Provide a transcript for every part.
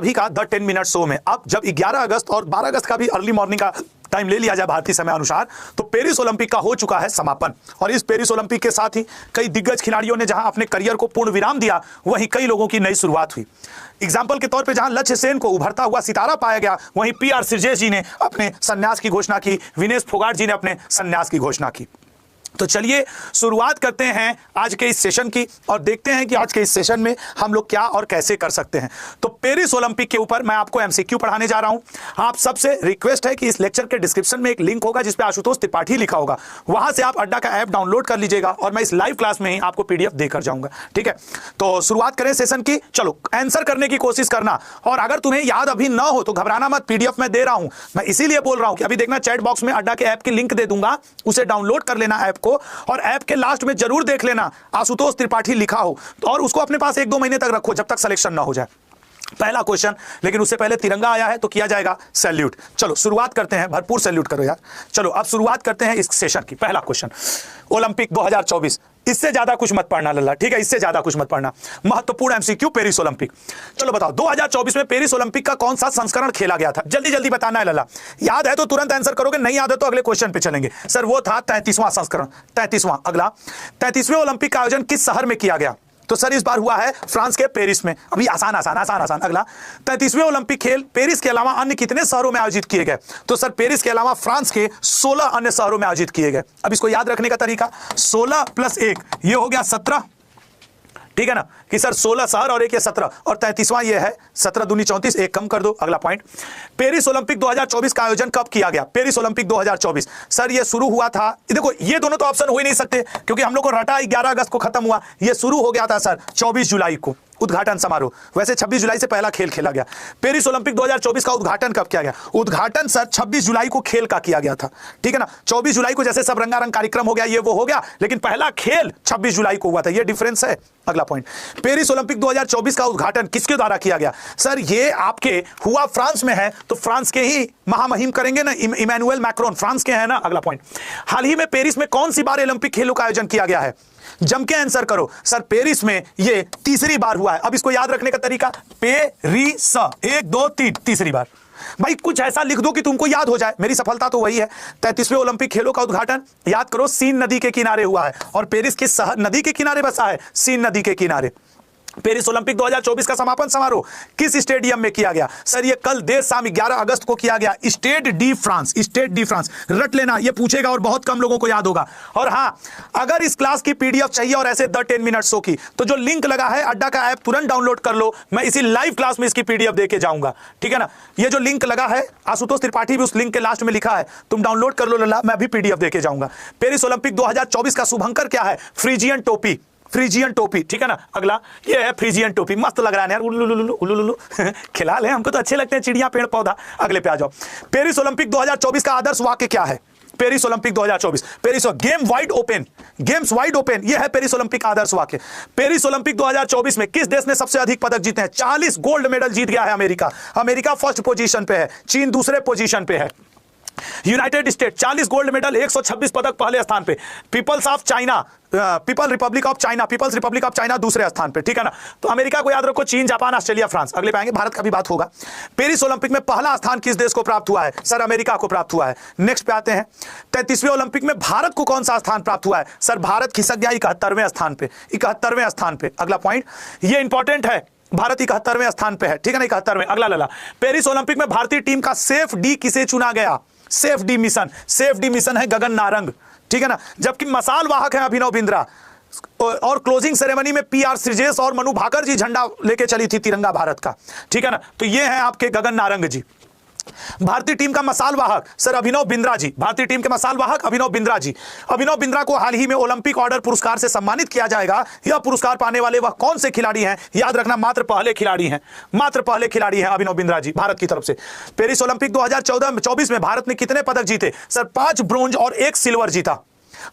सभी का the 10 minute show में। अब जब 11 अगस्त और 12 अगस्त का भी अर्ली मॉर्निंग का टाइम ले लिया जाए भारतीय समय अनुसार, तो पेरिस ओलंपिक का हो चुका है समापन। और इस पेरिस ओलंपिक के साथ ही कई दिग्गज खिलाड़ियों ने जहां अपने करियर को पूर्ण विराम दिया, वहीं कई लोगों की नई शुरुआत हुई। एग्जाम्पल के तौर पे जहां लक्ष्य सेन को उभरता हुआ सितारा पाया गया, वहीं PR सिरजेश जी ने अपने संन्यास की घोषणा की, विनेश फोगाट जी ने अपने संन्यास की घोषणा की। तो चलिए शुरुआत करते हैं आज के इस सेशन की और देखते हैं कि आज के इस सेशन में हम लोग क्या और कैसे कर सकते हैं। तो पेरिस ओलंपिक के ऊपर मैं आपको MCQ पढ़ाने जा रहा हूं। आप सबसे रिक्वेस्ट है कि इस लेक्चर के डिस्क्रिप्शन में एक लिंक होगा जिसपे आशुतोष त्रिपाठी लिखा होगा, वहां से आप अड्डा का ऐप डाउनलोड कर लीजिएगा और मैं इस लाइव क्लास में ही आपको PDF देकर जाऊंगा। ठीक है, तो शुरुआत करें सेशन की। चलो आंसर करने की कोशिश करना, और अगर तुम्हें याद अभी ना हो तो घबराना मत, PDF मैं दे रहा हूं। मैं इसीलिए बोल रहा हूं कि अभी देखना चैट बॉक्स में अड्डा के ऐप की लिंक दे दूंगा, उसे डाउनलोड कर लेना ऐप को, और ऐप के लास्ट में जरूर देख लेना आशुतोष त्रिपाठी लिखा हो, और उसको अपने पास 1-2 महीने तक रखो जब तक सिलेक्शन ना हो जाए। पहला क्वेश्चन, लेकिन उससे पहले तिरंगा आया है तो किया जाएगा सैल्यूट। चलो शुरुआत करते हैं, भरपूर सैल्यूट करो यार। चलो अब शुरुआत करते हैं इस सेशन की। पहला क्वेश्चन, ओलंपिक 2024, इससे ज्यादा कुछ मत पढ़ना लल्ला, ठीक है, इससे ज्यादा कुछ मत पढ़ना। महत्वपूर्ण MCQ पेरिस ओलंपिक। चलो बताओ 2024 में पेरिस ओलंपिक का कौन सा संस्करण खेला गया था? जल्दी जल्दी बताना है लल्ला। याद है तो तुरंत आंसर करोगे, नहीं याद है तो अगले क्वेश्चन पे चलेंगे। सर वो था 33वां संस्करण, 33वां। अगला, 33वें ओलंपिक का आयोजन किस शहर में किया गया? तो सर इस बार हुआ है फ्रांस के पेरिस में। अभी आसान आसान आसान आसान। अगला, 33वें ओलंपिक खेल पेरिस के अलावा अन्य कितने शहरों में आयोजित किए गए? तो सर पेरिस के अलावा फ्रांस के 16 अन्य शहरों में आयोजित किए गए। अब इसको याद रखने का तरीका, 16 + 1 ये हो गया 17, ठीक है ना, कि सर 16 शहर और एक ये 17, और 33वां ये है 17 दूनी 34, एक कम कर दो। अगला पॉइंट, पेरिस ओलंपिक 2024 का आयोजन कब किया गया? पेरिस ओलंपिक 2024 सर ये शुरू हुआ था, देखो ये दोनों तो ऑप्शन हो ही नहीं सकते क्योंकि हम लोग को रटा 11 अगस्त को खत्म हुआ, ये शुरू हो गया था सर 24 जुलाई को उद्घाटन समारोह। वैसे 26 जुलाई से पहला खेल खेला गया। पेरिस ओलंपिक 2024 का उद्घाटन कब किया गया? उद्घाटन सर 26 जुलाई को खेल का किया गया था, ठीक है ना। 24 जुलाई को जैसे सब रंगारंग कार्यक्रम हो गया, ये वो हो गया, लेकिन पहला खेल 26 जुलाई को हुआ था, ये डिफरेंस है। अगला पॉइंट, पेरिस ओलंपिक 2024 का उद्घाटन किसके द्वारा किया गया? सर ये आपके हुआ फ्रांस में है, तो फ्रांस के ही महामहिम करेंगे ना, इमैनुअल मैक्रोन फ्रांस के हैं ना। अगला पॉइंट, हाल ही में पेरिस में कौन सी बार ओलंपिक खेलों का आयोजन किया गया है? जम के आंसर करो। सर पेरिस में ये तीसरी बार हुआ है। अब इसको याद रखने का तरीका, पेरिस 1 2 3 तीसरी बार। भाई कुछ ऐसा लिख दो कि तुमको याद हो जाए, मेरी सफलता तो वही है। 33वें ओलंपिक खेलों का उद्घाटन याद करो सीन नदी के किनारे हुआ है, और पेरिस किस नदी के किनारे बसा है? सीन नदी के किनारे। पेरिस ओलंपिक 2024 का समापन समारोह किस स्टेडियम में किया गया? सर ये कल देर शाम 11 अगस्त को किया गया, Stade de France. Stade de France रट लेना, ये पूछेगा और बहुत कम लोगों को याद होगा। और हाँ, अगर इस क्लास की PDF चाहिए और ऐसे द 10 मिनट शो की, तो जो लिंक लगा है अड्डा का ऐप तुरंत डाउनलोड कर लो, मैं इसी लाइव क्लास में इसकी PDF देके जाऊंगा, ठीक है ना। ये जो लिंक लगा है आशुतोष त्रिपाठी भी उस लिंक के लास्ट में लिखा है, तुम डाउनलोड कर लो लल्ला, मैं भी PDF देके जाऊंगा। पेरिस ओलंपिक 2024 का शुभंकर क्या है? फ्रीजियन टोपी, फ्रीजियन टोपी, ठीक है ना। अगला ये है फ्रीजियन टोपी, मस्त लग रहा है यार, उल्लू खिला ले, हमको तो अच्छे लगते हैं चिड़िया पेड़ पौधा। अगले पे आ जाओ, पेरिस ओलंपिक 2024 का आदर्श वाक्य क्या है? Paris Olympic 2024, Paris game wide open, games wide open, ये है पेरिस ओलंपिक आदर्श वाक्य। पेरिस ओलंपिक 2024 में किस देश ने सबसे अधिक पदक जीते हैं? 40 गोल्ड मेडल जीत गया है अमेरिका। अमेरिका फर्स्ट पोजीशन पे है, चीन दूसरे पोजीशन पे है। यूनाइटेड स्टेट 40 गोल्ड मेडल, 126 पदक पहले स्थान पे। People's of China, people's republic of China दूसरे स्थान पे, ठीक है ना। तो अमेरिका को याद रखो, चीन, जापान, ऑस्ट्रेलिया, फ्रांस। अगले पे आएंगे, भारत का भी बात होगा। पेरिस ओलंपिक में पहला स्थान किस देश को प्राप्त हुआ है? सर अमेरिका को प्राप्त हुआ है। नेक्स्ट पे आते हैं, 33वें ओलंपिक में भारत को कौन सा स्थान प्राप्त हुआ है? सर भारत खिसक गया 71वें स्थान पे, 71वें स्थान पे। अगला पॉइंट, ये इंपॉर्टेंट है, भारत 71वें स्थान पे है, ठीक है ना, 71वें। अगला लला, पेरिस ओलंपिक में भारतीय टीम का सेफ डी किसे चुना गया? Safe D mission, safe D mission है गगन नारंग, ठीक है ना। जबकि मसाल वाहक है अभिनव बिंद्रा, और क्लोजिंग सेरेमनी में PR सिरजेश और मनु भाकर जी झंडा लेके चली थी तिरंगा भारत का, ठीक है ना। तो ये है आपके गगन नारंग जी। भारतीय टीम का मसाल वाहक सर अभिनव बिंद्रा जी, भारतीय टीम के मसाल वाहक अभिनव बिंद्रा जी। अभिनव बिंद्रा को हाल ही में ओलंपिक ऑर्डर पुरस्कार से सम्मानित किया जाएगा। यह पुरस्कार पाने वाले वह कौन से खिलाड़ी हैं? याद रखना, मात्र पहले खिलाड़ी हैं, मात्र पहले खिलाड़ी हैं अभिनव बिंद्रा जी भारत की तरफ से। पेरिस ओलंपिक 2024 में भारत ने कितने पदक जीते? सर 5 ब्रोंज और 1 सिल्वर जीता।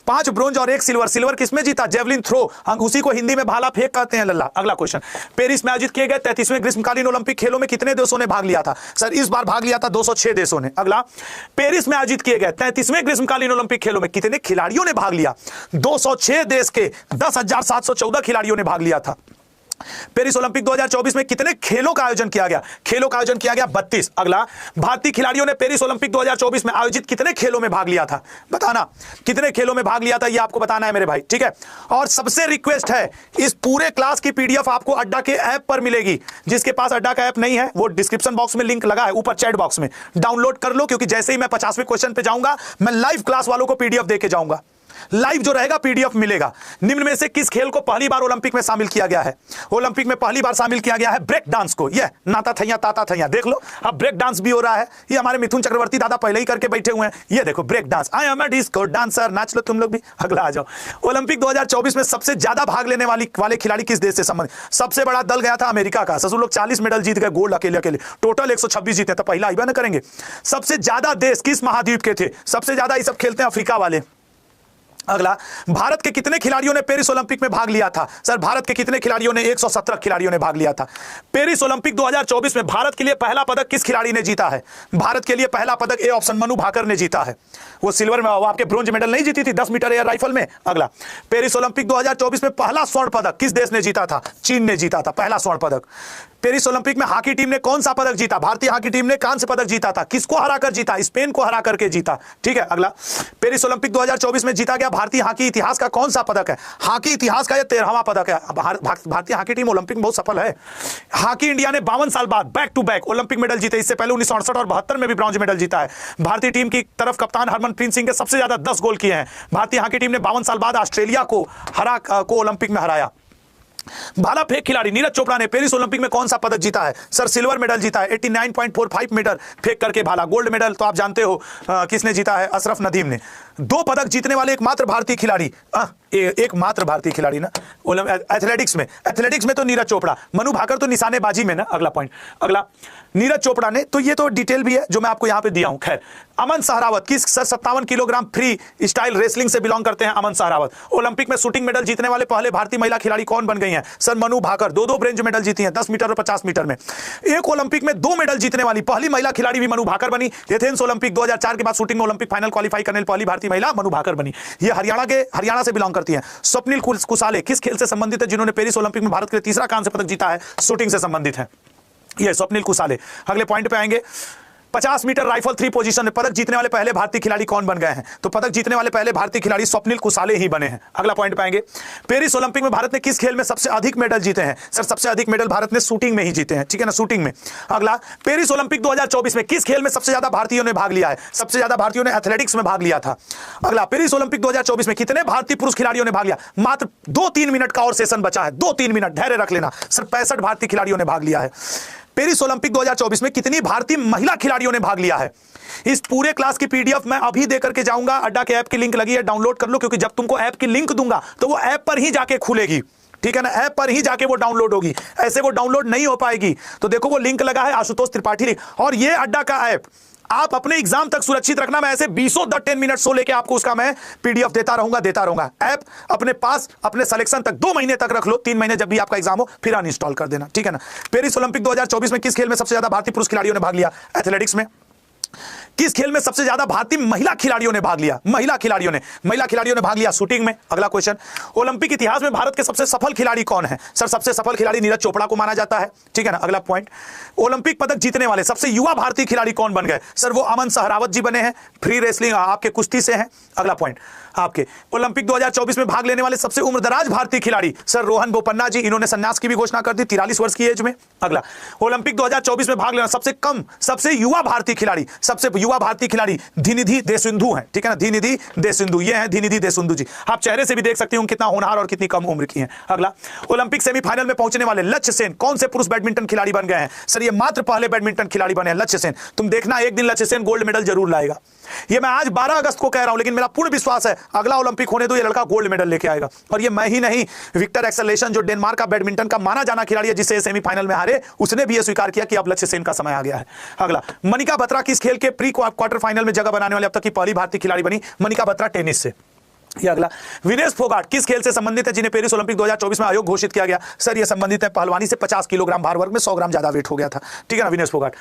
5 ब्रोंज और 1 सिल्वर। सिल्वर किसमें जीता? जेवलिन थ्रो, हम उसी को हिंदी में भाला फेंक कहते हैं लल्ला। अगला क्वेश्चन, पेरिस में आयोजित किए गए 33वें ग्रीष्मकालीन ओलंपिक खेलों में कितने देशों ने भाग लिया था? सर इस बार भाग लिया था 206 देशों ने। अगला, पेरिस में आयोजित किए गए 33वें ग्रीष्मकालीन ओलंपिक खेलों में कितने खिलाड़ियों ने भाग लिया? 206 देश के 10,714 खिलाड़ियों ने भाग लिया था। पेरिस ओलंपिक 2024 में कितने खेलों का आयोजन किया गया? खेलों का आयोजन किया गया 32। अगला, भारतीय खिलाड़ियों ने पेरिस ओलंपिक 2024 में आयोजित कितने खेलों में भाग लिया था? बताना कितने खेलों में भाग लिया था, यह आपको बताना है मेरे भाई, ठीक है। और सबसे रिक्वेस्ट है, इस पूरे क्लास की पीडीएफ आपको अड्डा के ऐप पर मिलेगी। जिसके पास अड्डा का ऐप नहीं है वो डिस्क्रिप्शन बॉक्स में लिंक लगा है, ऊपर चैट बॉक्स में डाउनलोड कर लो, क्योंकि जैसे ही मैं 50वें क्वेश्चन पे जाऊंगा मैं लाइव क्लास वालों को पीडीएफ देके जाऊंगा। लाइव जो रहेगा पीडीएफ मिलेगा। निम्न में से किस खेल को पहली बार ओलंपिक में शामिल किया गया है? ओलंपिक में पहली बार शामिल किया गया है ब्रेक डांस को। ये नाता थैया ताता थैया, देख लो अब ब्रेक डांस भी हो रहा है। ये हमारे मिथुन चक्रवर्ती दादा पहले ही करके बैठे हुए हैं। ये देखो break dance, I am a disco dancer, नाच लो तुम लोग भी। अगला आ जाओ, ओलंपिक 2024 में सबसे ज्यादा भाग लेने वाले खिलाड़ी किस देश से संबंधित? सबसे बड़ा दल गया था अमेरिका का, ससुर लोग 40 मेडल जीत गए, गोल्ड अकेले अकेले, टोटल 126 जीते, तो पहला आइबा ना करेंगे। सबसे ज्यादा देश किस महाद्वीप के थे? सबसे ज्यादा ये सब खेलते हैं अफ्रीका वाले। अगला, भारत के कितने खिलाड़ियों ने पेरिस ओलंपिक में भाग लिया था? सर भारत के कितने खिलाड़ियों ने? 117 खिलाड़ियों ने भाग लिया था। पेरिस ओलंपिक 2024 में भारत के लिए पहला पदक किस खिलाड़ी ने जीता है? भारत के लिए पहला पदक ए ऑप्शन मनु भाकर ने जीता है। वो सिल्वर में, वो आपके ब्रोंज मेडल नहीं जीती थी 10 मीटर एयर राइफल में। अगला, पेरिस ओलंपिक 2024 में पहला स्वर्ण पदक किस देश ने जीता था? चीन ने जीता था पहला स्वर्ण पदक। पेरिस ओलंपिक में हॉकी टीम ने कौन सा पदक जीता? भारतीय हॉकी टीम ने कांस्य पदक जीता था। किसको हराकर जीता? स्पेन को हरा करके जीता, ठीक है। अगला, पेरिस ओलंपिक 2024 में जीता गया भारतीय हॉकी इतिहास का कौन सा पदक है? हॉकी इतिहास का यह 13वां पदक है। भारतीय हॉकी टीम ओलंपिक में बहुत सफल है। हॉकी इंडिया ने 52 साल बाद back to back Olympic medal जीते। इससे पहले 1968 और 72 में भी ब्रॉन्ज मेडल जीता है। भारतीय टीम की तरफ कप्तान हरमनप्रीत सिंह के सबसे ज्यादा 10 गोल किए हैं। भारतीय हॉकी टीम ने 52 साल बाद ऑस्ट्रेलिया को ओलंपिक में हराया। भाला फेंक खिलाड़ी नीरज चोपड़ा ने पेरिस ओलंपिक में कौन सा पदक जीता है? सर सिल्वर मेडल जीता है, 89.45 मीटर फेंक करके भाला। गोल्ड मेडल तो आप जानते हो किसने जीता है? अशरफ नदीम ने। 2 पदक जीतने वाले एकमात्र भारतीय खिलाड़ी, एकमात्र भारतीय खिलाड़ी ना एथलेटिक्स में तो नीरज चोपड़ा। मनु भाकर तो निशानेबाजी में ना। अगला पॉइंट, अगला नीरज चोपड़ा ने, तो ये तो डिटेल भी है जो मैं आपको यहां पे दिया हूं। खैर, अमन सहरावत किस sir 57 kilogram free style wrestling से बिलोंग करते हैं? अमन सहरावत। ओलंपिक में शूटिंग मेडल जीतने वाले पहले भारतीय महिला खिलाड़ी कौन बन गई हैं? Sir Manu Bhaker. 2 bronze medal जीती हैं, 10 मीटर और 50 मीटर में। एक ओलंपिक में 2 मेडल जीतने वाली पहली महिला खिलाड़ी भी मनु भाकर बनी। एथेंस ओलंपिक 2004 के बाद शूटिंग में ओलंपिक फाइनल क्वालिफाई करने वाली पहली भारतीय महिला मनु भाकर बनी। ये हरियाणा से बिलोंग करती है। स्वप्निल कुसाले किस खेल से संबंधित है जिन्होंने पेरिस ओलंपिक में भारत के लिए तीसरा कांस्य पदक जीता है? शूटिंग से संबंधित है ये स्वप्निल कुसाले। अगले पॉइंट पे आएंगे, 50 मीटर राइफल 3 पोजीशन में पदक जीतने वाले पहले भारतीय खिलाड़ी कौन बन गए हैं? तो पदक जीतने वाले पहले भारतीय खिलाड़ी स्वप्निल कुसाले ही बने हैं। अगला पॉइंट पाएंगे, पेरिस ओलंपिक में भारत ने किस खेल में सबसे अधिक मेडल जीते हैं? सर सबसे अधिक मेडल भारत ने शूटिंग में ही जीते हैं, ठीक है ना, शूटिंग में। अगला, पेरिस ओलंपिक 2024 में किस खेल में सबसे ज्यादा भारतीयों ने भाग लिया है? सबसे ज्यादा भारतीयों ने एथलेटिक्स में भाग लिया था। अगला, पेरिस ओलंपिक 2024 में कितने भारतीय पुरुष खिलाड़ियों ने भाग लिया? मात्र 2-3 मिनट का और सेशन बचा है, 2-3 मिनट धैर्य रख लेना। सर 65 भारतीय खिलाड़ियों ने भाग लिया है। पेरिस ओलंपिक 2024 में कितनी भारतीय महिला खिलाड़ियों ने भाग लिया है? इस पूरे क्लास की पीडीएफ मैं अभी देकर के जाऊंगा। अड्डा के ऐप की लिंक लगी है, डाउनलोड कर लो, क्योंकि जब तुमको ऐप की लिंक दूंगा तो वो ऐप पर ही जाके खुलेगी, ठीक है ना, ऐप पर ही जाके वो डाउनलोड होगी, ऐसे वो डाउनलोड नहीं हो पाएगी। तो देखो वो लिंक लगा है, आशुतोष त्रिपाठी। और ये अड्डा का ऐप आप अपने एग्जाम तक सुरक्षित रखना। मैं ऐसे 10 मिनट सो लेके आपको उसका मैं पीडीएफ देता रहूंगा। ऐप अपने पास अपने सिलेक्शन तक 2 महीने तक रख लो, 3 महीने जब भी आपका एग्जाम हो फिर अनइंस्टॉल कर देना, ठीक है ना। पेरिस ओलंपिक 2024 में किस खेल में सबसे ज्यादा भारतीय पुरुष खिलाड़ियों ने भाग लिया? एथलेटिक्स में। किस खेल में सबसे ज्यादा भारतीय महिला खिलाड़ियों ने भाग लिया? महिला खिलाड़ियों ने भाग लिया शूटिंग में। अगला क्वेश्चन, ओलंपिक इतिहास में भारत के सबसे सफल खिलाड़ी कौन है? सर सबसे सफल खिलाड़ी नीरज चोपड़ा को माना जाता है, ठीक है ना। अगला पॉइंट, ओलंपिक पदक जीतने वाले सबसे युवा भारतीय खिलाड़ी कौन बन गए? सर वो अमन सहरावत जी बने हैं, फ्री रेसलिंग आपके कुश्ती से हैं। अगला पॉइंट, आपके ओलंपिक 2024 में भाग लेने वाले सबसे उम्रदराज भारतीय खिलाड़ी? सर रोहन बोपन्ना जी, इन्होंने संन्यास की भी घोषणा कर दी 43 वर्ष की एज में। अगला, ओलंपिक 2024 में भाग लेना सबसे युवा भारतीय खिलाड़ी धीनिधि देशसिंधु हैं, ठीक है ना, धीनिधि देशसिंधु, ये हैं धीनिधि देशसिंधु जी। आप चेहरे से भी देख सकते हो कितना होनहार और कितनी कम उम्र की हैं। अगला, ओलंपिक सेमीफाइनल में पहुंचने वाले लक्ष्य सेन कौन से पुरुष बैडमिंटन खिलाड़ी बन गए हैं? सर ये मात्र पहले बैडमिंटन खिलाड़ी बने हैं लक्ष्य सेन। तुम देखना एक दिन लक्ष्य सेन गोल्ड मेडल जरूर लाएगा। ये मैं आज 12 अगस्त को कह रहा हूं, लेकिन मेरा पूर्ण विश्वास है अगला ओलंपिक होने दो ये लड़का गोल्ड मेडल लेके आएगा। और ये मैं ही नहीं, विक्टर एक्सेलेशन जो डेनमार्क का बैडमिंटन का माना जाना खिलाड़ी है, जिससे सेमीफाइनल में हारे, उसने भी यह स्वीकार किया कि अब लक्ष्य सेन का समय आ गया है। अगला, मनिका बत्रा किस खेल के प्री क्वार्टर फाइनल में जगह बनाने वाले अब तक की पहली भारतीय खिलाड़ी बनी? मनिका बत्रा टेनिस से। ये अगला, विनेश फोगाट किस खेल से संबंधित है जिन्हें पेरिस ओलंपिक 2024 में आयोग घोषित किया गया? सर ये संबंधित है पहलवानी से। 50 किलोग्राम भार वर्ग में 100 ग्राम ज्यादा वेट हो गया था, ठीक है ना, Vinesh Phogat.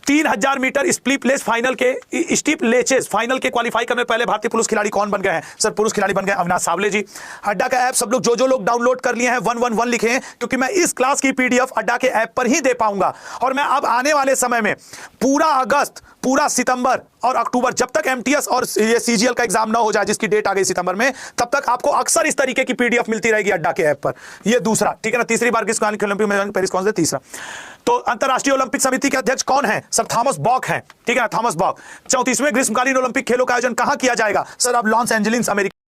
3000 metre steeplechase final के स्टीप लेचेस फाइनल के क्वालिफाई करने पहले भारतीय पुरुष खिलाड़ी कौन बन गए हैं? सर पुरुष खिलाड़ी बन गए अविनाश सावले जी। अड्डा का ऐप सब लोग जो लोग डाउनलोड कर लिए हैं 111 लिखे हैं, क्योंकि मैं इस क्लास की पीडीएफ अड्डा के ऐप पर ही दे पाऊंगा। और मैं अब आने वाले समय में पूरा अगस्त, पूरा सितंबर और अक्टूबर, जब तक एमटीएस और ये सीजीएल का एग्जाम ना हो जाए, जिसकी डेट आ गई सितंबर में, तब तक आपको अक्सर इस तरीके की पीडीएफ मिलती रहेगी अड्डा के ऐप पर। ये दूसरा, ठीक है ना। तीसरी बार किस ओलंपिक में पेरिस कौन से? तीसरा। तो अंतरराष्ट्रीय ओलंपिक समिति के अध्यक्ष कौन है? सर थॉमस बॉक हैं, ठीक है ना, थॉमस बॉक। 34वें ग्रीष्मकालीन ओलंपिक खेलों का आयोजन कहां किया जाएगा? सर अब लॉस एंजलिस, अमेरिका।